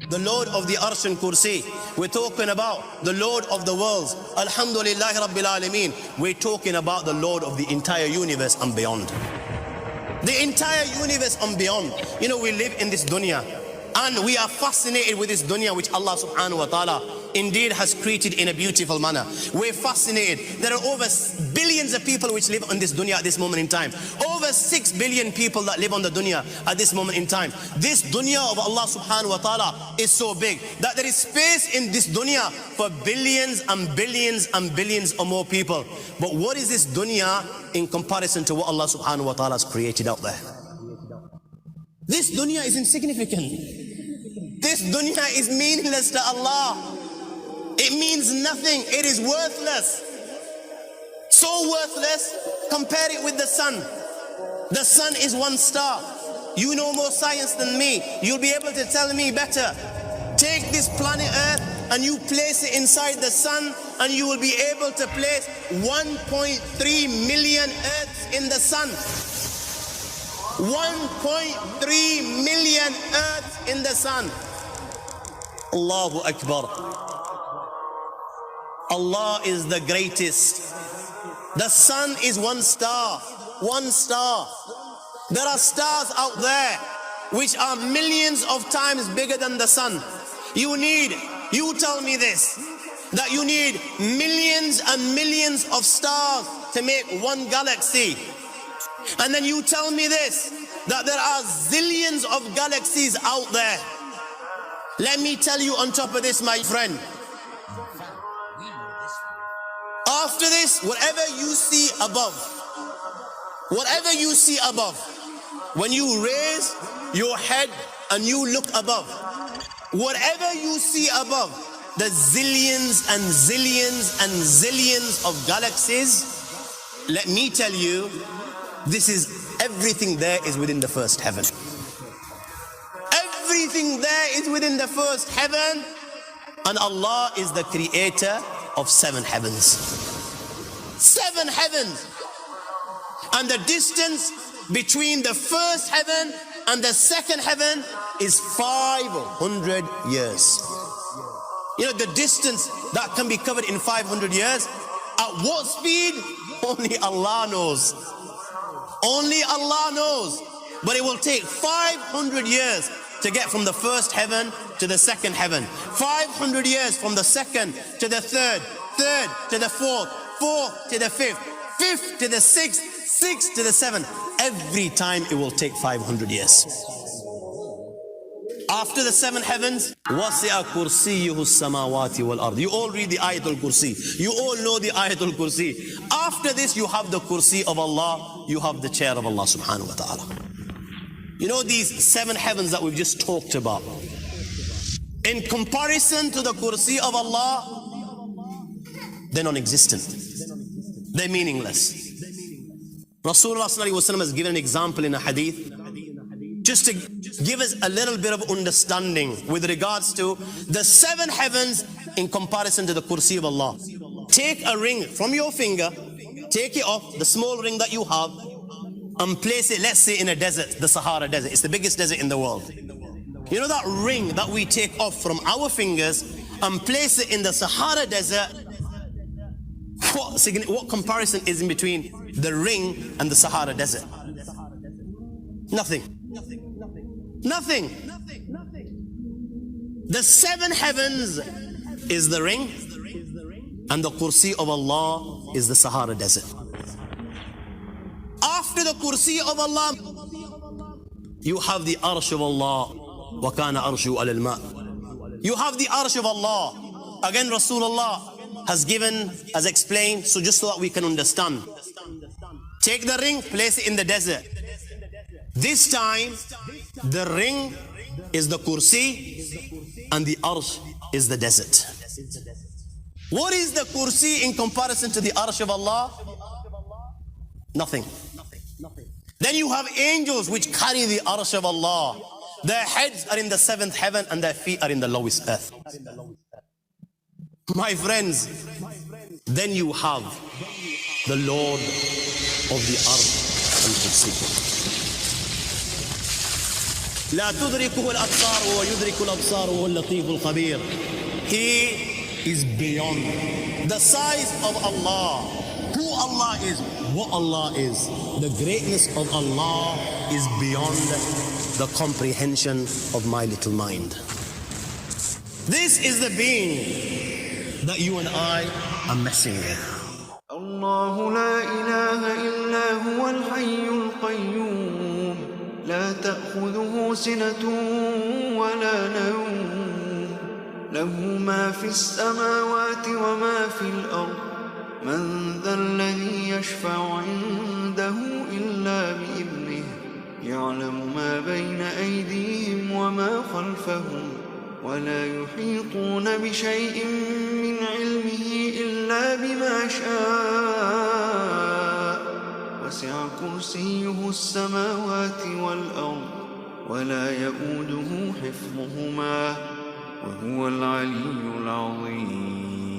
the Lord of the Arsh and Kursi. We're talking about the Lord of the worlds. Alhamdulillah Rabbil Alameen. We're talking about the Lord of the entire universe and beyond. The entire universe and beyond. You know, we live in this dunya and we are fascinated with this dunya which Allah subhanahu wa ta'ala indeed has created in a beautiful manner. We're fascinated. There are over billions of people which live on this dunya at this moment in time. Over 6 billion people that live on the dunya at this moment in time. This dunya of Allah subhanahu wa ta'ala is so big that there is space in this dunya for billions and billions and billions or more people. But what is this dunya in comparison to what Allah subhanahu wa ta'ala has created out there? This dunya is insignificant. This dunya is meaningless to Allah. It means nothing. It is worthless. So worthless, compare it with the sun. The sun is one star. You know more science than me. You'll be able to tell me better. Take this planet Earth and you place it inside the sun and you will be able to place 1.3 million Earths in the sun. 1.3 million Earths in the sun. Allahu Akbar. Allah is the greatest. The sun is one star. One star. There are stars out there which are millions of times bigger than the sun. You tell me this, that you need millions and millions of stars to make one galaxy. And then you tell me this, that there are zillions of galaxies out there. Let me tell you on top of this, my friend. After this, whatever you see above, when you raise your head and you look above, whatever you see above, the zillions and zillions and zillions of galaxies, let me tell you, everything there is within the first heaven. Everything there is within the first heaven, and Allah is the creator of 7 heavens. 7 heavens. And the distance between the first heaven and the second heaven is 500 years. You know, the distance that can be covered in 500 years, at what speed? Only Allah knows. Only Allah knows. But it will take 500 years to get from the first heaven to the second heaven. 500 years from the second to the third, third to the fourth, fourth to the fifth, fifth to the sixth, sixth to the seventh. Every time it will take 500 years. After the 7 heavens, وَسِعَ كُرْسِيُّهُ السَّمَاوَاتِ وَالْأَرْضِ. You all read the Ayatul Kursi. You all know the Ayatul Kursi. After this, you have the Kursi of Allah. You have the chair of Allah subhanahu wa ta'ala. You know these 7 heavens that we've just talked about, in comparison to the Kursi of Allah, they're non-existent. They're meaningless. Rasulullah sallallahu alaihi wasallam has given an example in a hadith, just to give us a little bit of understanding with regards to the 7 heavens in comparison to the Kursi of Allah. Take a ring from your finger, take it off, the small ring that you have, and place it, let's say, in a desert, the Sahara Desert. It's the biggest desert in the world. You know that ring that we take off from our fingers and place it in the Sahara Desert? What comparison is in between the ring and the Sahara Desert? Nothing. Nothing. The 7 heavens is the ring, and the Kursi of Allah is the Sahara Desert. After the Kursi of Allah, you have the Arsh of Allah. وَكَانَ أَرْشُهُ عَلَى الْمَاءِ. You have the Arsh of Allah. Again, Rasulullah has explained, so just so that we can understand. Take the ring, place it in the desert. This time, the ring is the Kursi and the Arsh is the desert. What is the Kursi in comparison to the Arsh of Allah? Nothing. Then you have angels which carry the Arsh of Allah. Their heads are in the 7th heaven and their feet are in the lowest earth. My friends, then you have the Lord of the Arsh and Kursi. لا تدركه الأبصار وهو يدرك الأبصار وهو اللطيف الخبير. He is beyond. The size of Allah, who Allah is, what Allah is, the greatness of Allah is beyond the comprehension of my little mind. This is the being that you and I are messing with. الله لا إله إلا هو الحي القيوم لا تأخذه سنة ولا نوم له ما في السماوات وما في الأرض من ذا الذي يشفع عنده إلا بإذنه يعلم ما بين أيديهم وما خلفهم ولا يحيطون بشيء من علمه إلا بما شاء وسع كرسيه السماوات والأرض ولا يؤوده حفظهما وهو العلي العظيم.